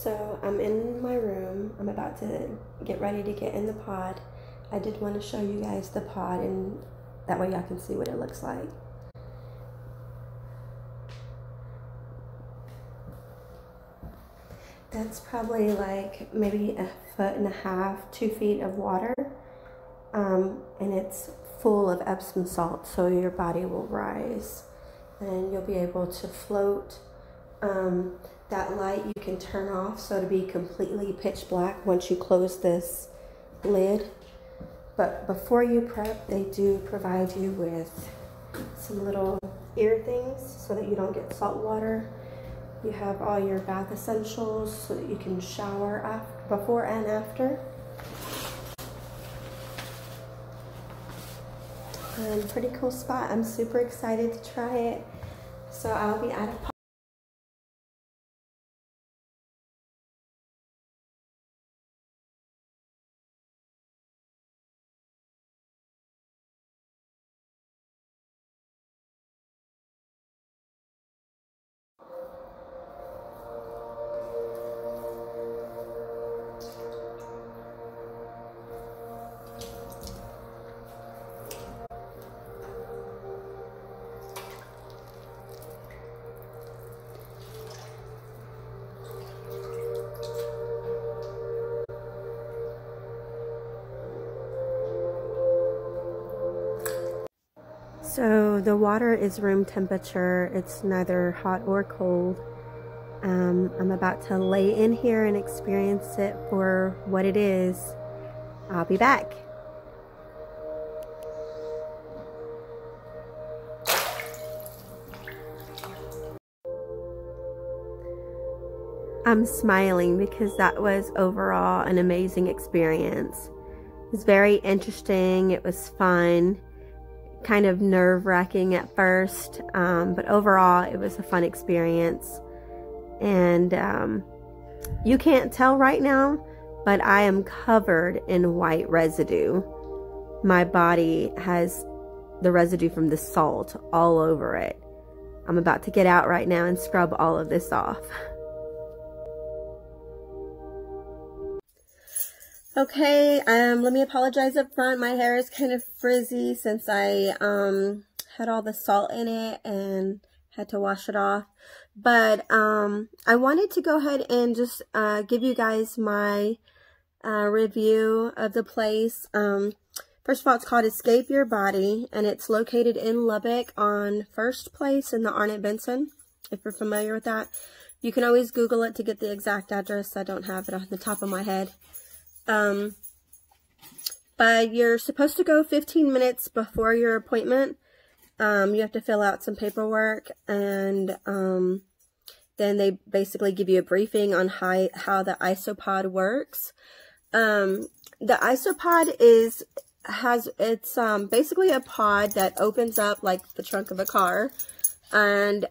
So I'm in my room. I'm about to get ready to get in the pod. I did want to show you guys the pod, and that way y'all can see what it looks like. That's probably like maybe 1.5 feet, 2 feet of water. And it's full of Epsom salt, so your body will rise and you'll be able to float. That light you can turn off so to be completely pitch black once you close this lid. But before you prep, they do provide you with some little ear things so that you don't get salt water. You have all your bath essentials so that you can shower before and after. Pretty cool spot. I'm super excited to try it. So I'll be out of pod. So the water is room temperature. It's neither hot or cold. I'm about to lay in here and experience it for what it is. I'll be back. I'm smiling because that was overall an amazing experience. It was very interesting. It was fun. Kind of nerve-wracking at first, but overall it was a fun experience. And you can't tell right now, but I am covered in white residue. My body has the residue from the salt all over it. I'm about to get out right now and scrub all of this off. Okay, let me apologize up front. My hair is kind of frizzy since I had all the salt in it and had to wash it off. But I wanted to go ahead and just give you guys my review of the place. First of all, it's called Escape Your Body, and it's located in Lubbock on First Place in the Arnett Benson, if you're familiar with that. You can always Google it to get the exact address. I don't have it on the top of my head. But you're supposed to go 15 minutes before your appointment. You have to fill out some paperwork, and then they basically give you a briefing on how the Isopod works. The Isopod it's basically a pod that opens up like the trunk of a car, and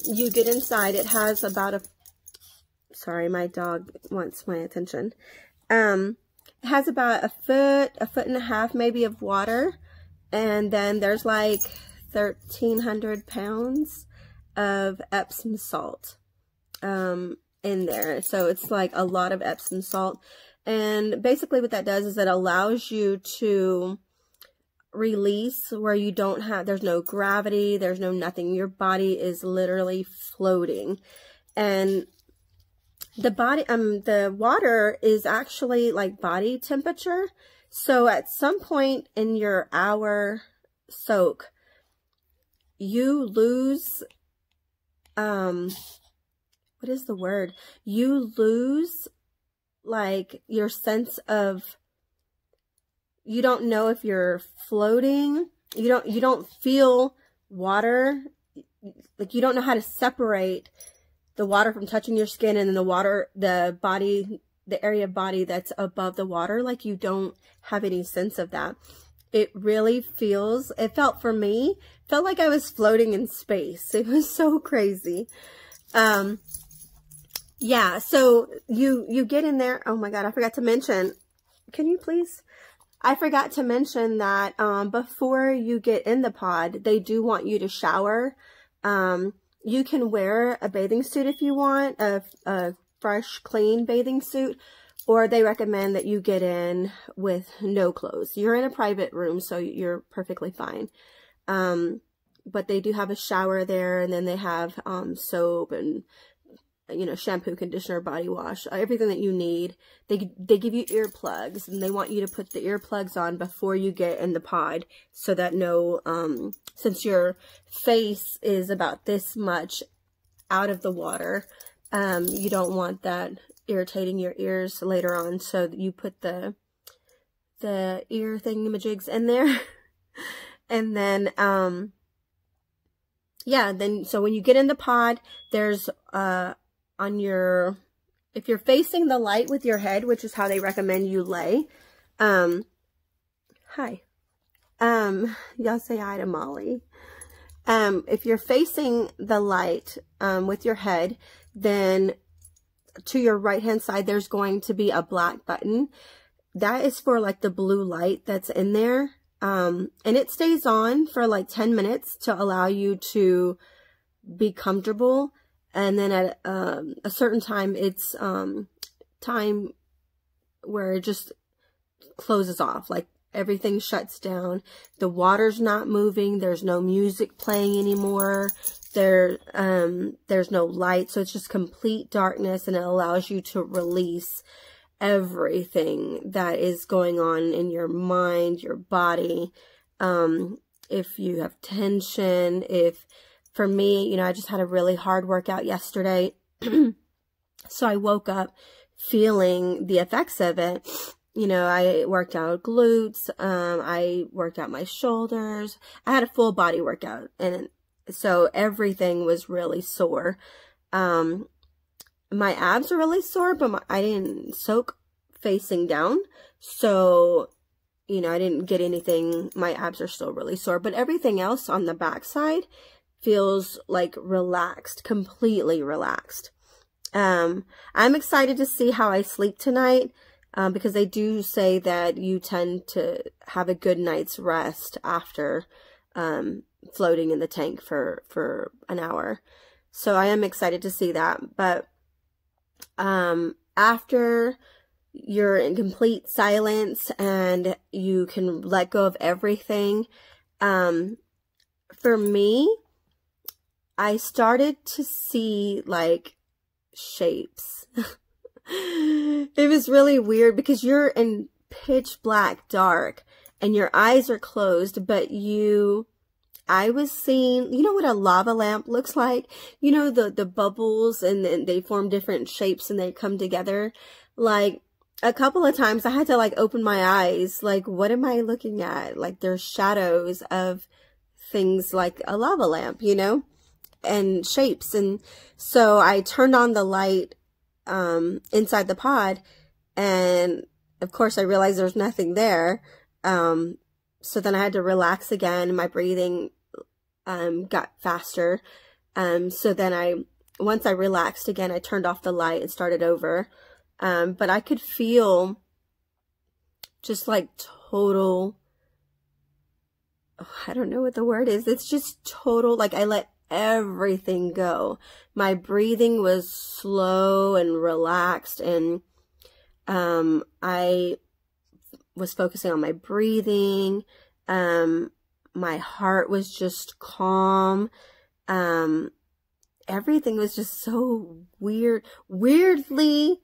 you get inside. It has about sorry, my dog wants my attention. It has about a foot and a half maybe of water, and then there's like 1,300 pounds of Epsom salt in there. So it's like a lot of Epsom salt, and basically what that does is it allows you to release where you don't have, there's no gravity, there's no nothing. Your body is literally floating, and the water is actually like body temperature. So at some point in your hour soak, you lose, what is the word? You lose like your sense of, you don't know if you're floating. You don't feel water. Like you don't know how to separate the water from touching your skin, and then the water, the area of body that's above the water. Like you don't have any sense of that. It really feels, it felt for me, felt like I was floating in space. It was so crazy. Yeah, so you get in there. Oh my God, I forgot to mention, can you please? I forgot to mention that before you get in the pod, they do want you to shower. You can wear a bathing suit if you want, a fresh, clean bathing suit, or they recommend that you get in with no clothes. You're in a private room, so you're perfectly fine. But they do have a shower there, and then they have soap and, you know, shampoo, conditioner, body wash, everything that you need. They give you earplugs, and they want you to put the earplugs on before you get in the pod, so that since your face is about this much out of the water, you don't want that irritating your ears later on, so you put the ear thingamajigs in there. And then yeah, so when you get in the pod, there's if you're facing the light with your head, which is how they recommend you lay, hi, y'all say hi to Molly. If you're facing the light with your head, then to your right hand side there's going to be a black button. That is for like the blue light that's in there, and it stays on for like 10 minutes to allow you to be comfortable. And then at a certain time, it's time where it just closes off, like everything shuts down. The water's not moving. There's no music playing anymore. There's no light. So it's just complete darkness, and it allows you to release everything that is going on in your mind, your body. If you have tension, for me, you know, I just had a really hard workout yesterday. So I woke up feeling the effects of it. You know, I worked out glutes, I worked out my shoulders. I had a full body workout, and so everything was really sore. My abs are really sore, but I didn't soak facing down. So, you know, I didn't get anything. My abs are still really sore, but everything else on the backside feels like relaxed, completely relaxed. I'm excited to see how I sleep tonight, because they do say that you tend to have a good night's rest after floating in the tank for an hour. So I am excited to see that. But after you're in complete silence and you can let go of everything, for me, I started to see like shapes. It was really weird because you're in pitch black dark and your eyes are closed, but I was seeing, you know what a lava lamp looks like? You know, the bubbles, and then they form different shapes and they come together. Like a couple of times I had to like open my eyes. Like, what am I looking at? Like there's shadows of things like a lava lamp, you know? And shapes. And so I turned on the light inside the pod, and of course I realized there's nothing there. So then I had to relax again. My breathing got faster. So then once I relaxed again, I turned off the light and started over. But I could feel just like total, I don't know what the word is. It's just total, like I let everything go. My breathing was slow and relaxed, and I was focusing on my breathing. My heart was just calm. Everything was just so weirdly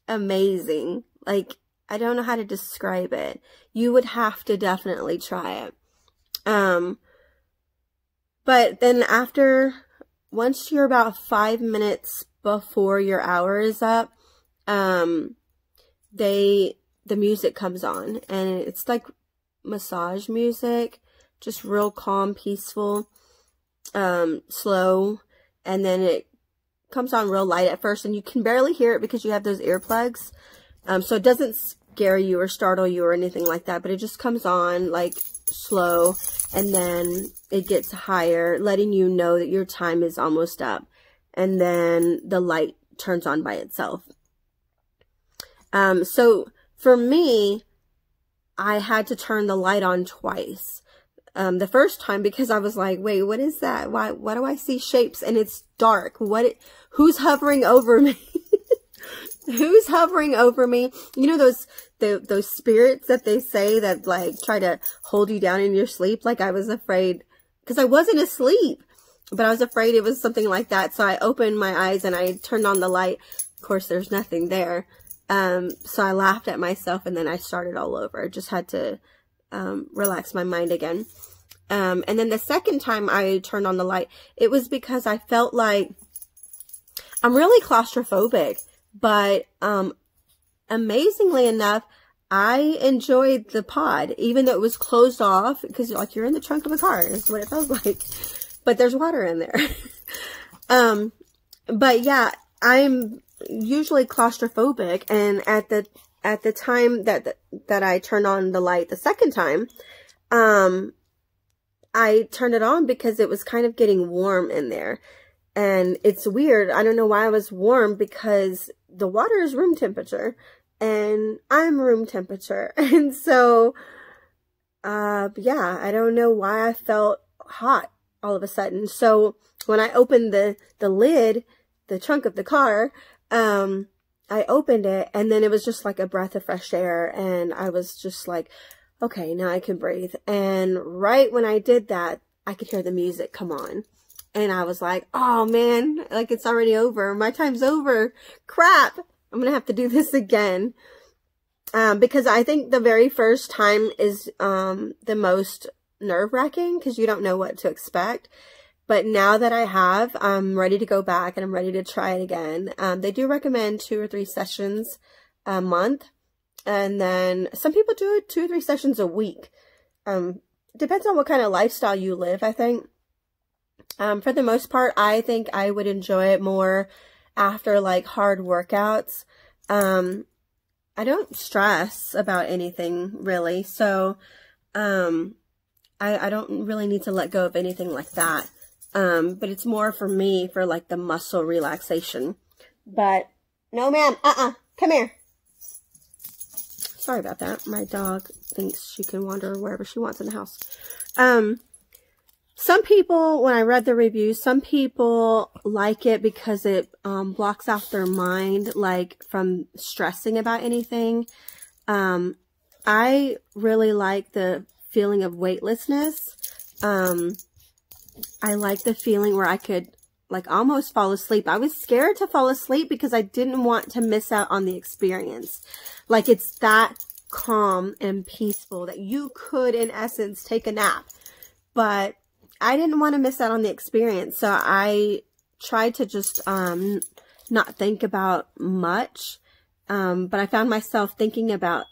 amazing. Like, I don't know how to describe it. You would have to definitely try it. But then once you're about 5 minutes before your hour is up, the music comes on, and it's like massage music, just real calm, peaceful, slow, and then it comes on real light at first, and you can barely hear it because you have those earplugs. So it doesn't scare you or startle you or anything like that, but it just comes on like slow, and then it gets higher, letting you know that your time is almost up, and then the light turns on by itself. So for me, I had to turn the light on twice. The first time because I was like, wait, what is that? Why do I see shapes and it's dark? Who's hovering over me? Who's hovering over me? You know those spirits that they say that like try to hold you down in your sleep? Like I was afraid, because I wasn't asleep, but I was afraid it was something like that. So I opened my eyes and I turned on the light. Of course, there's nothing there. So I laughed at myself, and then I started all over. I just had to relax my mind again. And then the second time I turned on the light, it was because I felt like I'm really claustrophobic. But amazingly enough, I enjoyed the pod, even though it was closed off, because like you're in the trunk of a car is what it felt like. But there's water in there. But yeah, I'm usually claustrophobic, and at the time that I turned on the light the second time, I turned it on because it was kind of getting warm in there. And it's weird. I don't know why I was warm, because the water is room temperature and I'm room temperature. And so, yeah, I don't know why I felt hot all of a sudden. So when I opened the lid, the trunk of the car, I opened it, and then it was just like a breath of fresh air. And I was just like, okay, now I can breathe. And right when I did that, I could hear the music come on. And I was like, oh man, like it's already over. My time's over. Crap. I'm going to have to do this again. Because I think the very first time is the most nerve-wracking, because you don't know what to expect. But now that I have, I'm ready to go back and I'm ready to try it again. They do recommend 2 or 3 sessions a month. And then some people do 2 or 3 sessions a week. Depends on what kind of lifestyle you live, I think. For the most part, I think I would enjoy it more after like hard workouts. I don't stress about anything really. So, I don't really need to let go of anything like that. But it's more for me for like the muscle relaxation. But no ma'am, come here. Sorry about that. My dog thinks she can wander wherever she wants in the house. Some people, when I read the reviews, some people like it because it blocks out their mind, like from stressing about anything. I really like the feeling of weightlessness. I like the feeling where I could like almost fall asleep. I was scared to fall asleep because I didn't want to miss out on the experience. Like it's that calm and peaceful that you could, in essence, take a nap. But I didn't want to miss out on the experience. So I tried to just not think about much. But I found myself thinking about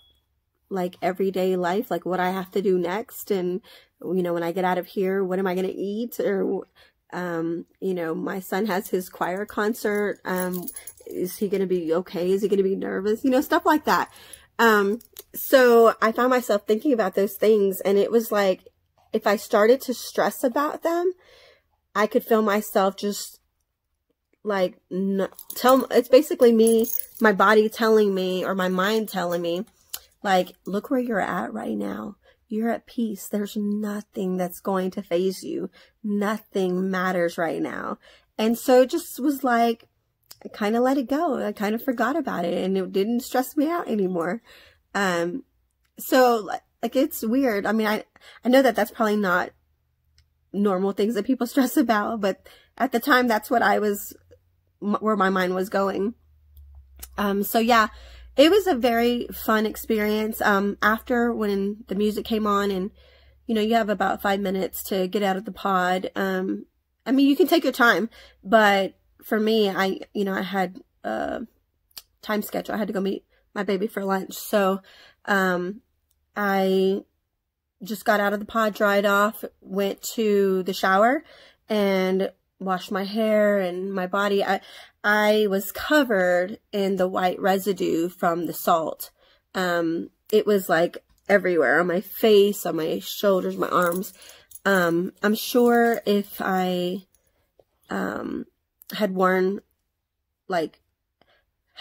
like everyday life, like what I have to do next. And, you know, when I get out of here, what am I going to eat? Or, you know, my son has his choir concert. Is he going to be okay? Is he going to be nervous? You know, stuff like that. So I found myself thinking about those things, and it was like, if I started to stress about them, I could feel myself just like, it's basically me, my body telling me, or my mind telling me, like, look where you're at right now. You're at peace. There's nothing that's going to faze you. Nothing matters right now. And so it just was like, I kind of let it go. I kind of forgot about it, and it didn't stress me out anymore. So like, it's weird. I mean, I know that that's probably not normal things that people stress about, but at the time, that's what where my mind was going. So yeah, it was a very fun experience. After when the music came on, and, you know, you have about 5 minutes to get out of the pod. I mean, you can take your time, but for me, I had a time schedule. I had to go meet my baby for lunch. So, I just got out of the pod, dried off, went to the shower, and washed my hair and my body. I was covered in the white residue from the salt. It was like everywhere, on my face, on my shoulders, my arms. I'm sure if I had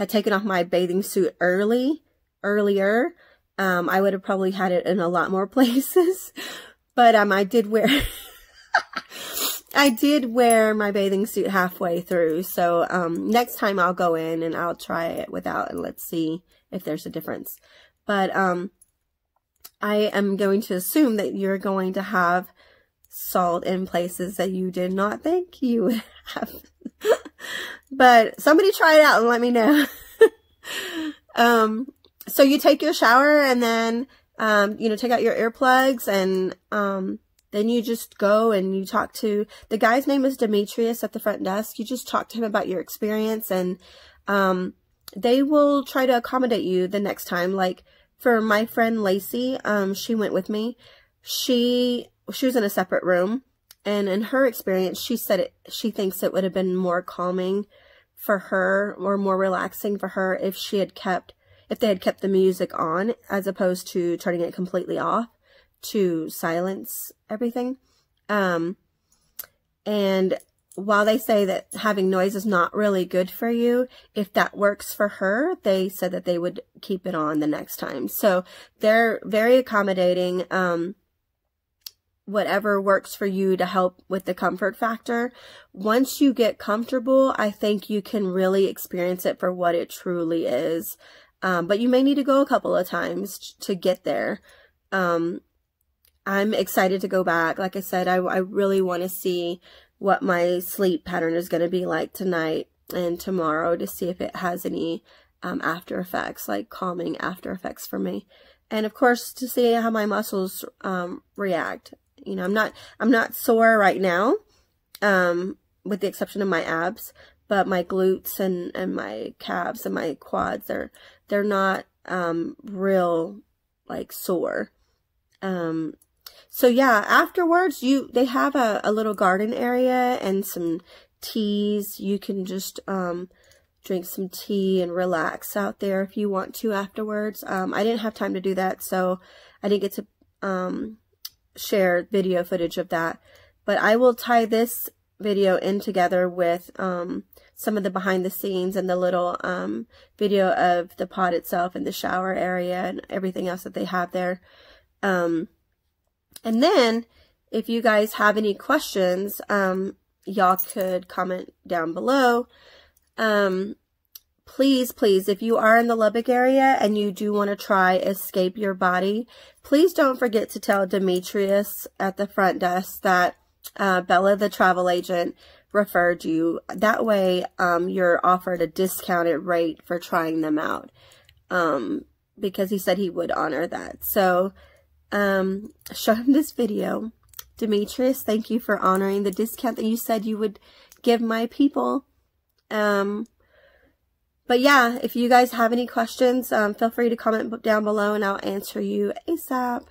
taken off my bathing suit earlier, I would have probably had it in a lot more places. But I did wear I did wear my bathing suit halfway through, so next time I'll go in and I'll try it without, and let's see if there's a difference. But I am going to assume that you're going to have salt in places that you did not think you would have. But somebody try it out and let me know. So you take your shower and then, you know, take out your earplugs and then you just go and you talk to, the guy's name is Demetrius at the front desk. You just talk to him about your experience, and they will try to accommodate you the next time. Like for my friend Lacey, she went with me. She was in a separate room, and in her experience, she said she thinks it would have been more calming for her, or more relaxing for her, if they had kept the music on as opposed to turning it completely off to silence everything. And while they say that having noise is not really good for you, if that works for her, they said that they would keep it on the next time. So they're very accommodating. Whatever works for you to help with the comfort factor. Once you get comfortable, I think you can really experience it for what it truly is. But you may need to go a couple of times to get there. I'm excited to go back. Like I said, I really want to see what my sleep pattern is going to be like tonight and tomorrow, to see if it has any after effects, like calming after effects for me. And of course, to see how my muscles react. You know, I'm not sore right now, with the exception of my abs, but my glutes and my calves and my quads, they're not real like sore. So yeah, afterwards they have a little garden area and some teas. You can just drink some tea and relax out there if you want to afterwards. I didn't have time to do that, so I didn't get to share video footage of that, but I will tie this video in together with some of the behind the scenes and the little video of the pod itself and the shower area and everything else that they have there. And then if you guys have any questions, y'all could comment down below. Please, if you are in the Lubbock area and you do want to try Escape Your Body, please don't forget to tell Demetrius at the front desk that Bella, the travel agent, referred you. That way, you're offered a discounted rate for trying them out, because he said he would honor that. So, show him this video. Demetrius, thank you for honoring the discount that you said you would give my people. But yeah, if you guys have any questions, feel free to comment down below and I'll answer you ASAP.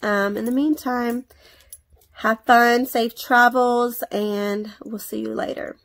In the meantime, have fun, safe travels, and we'll see you later.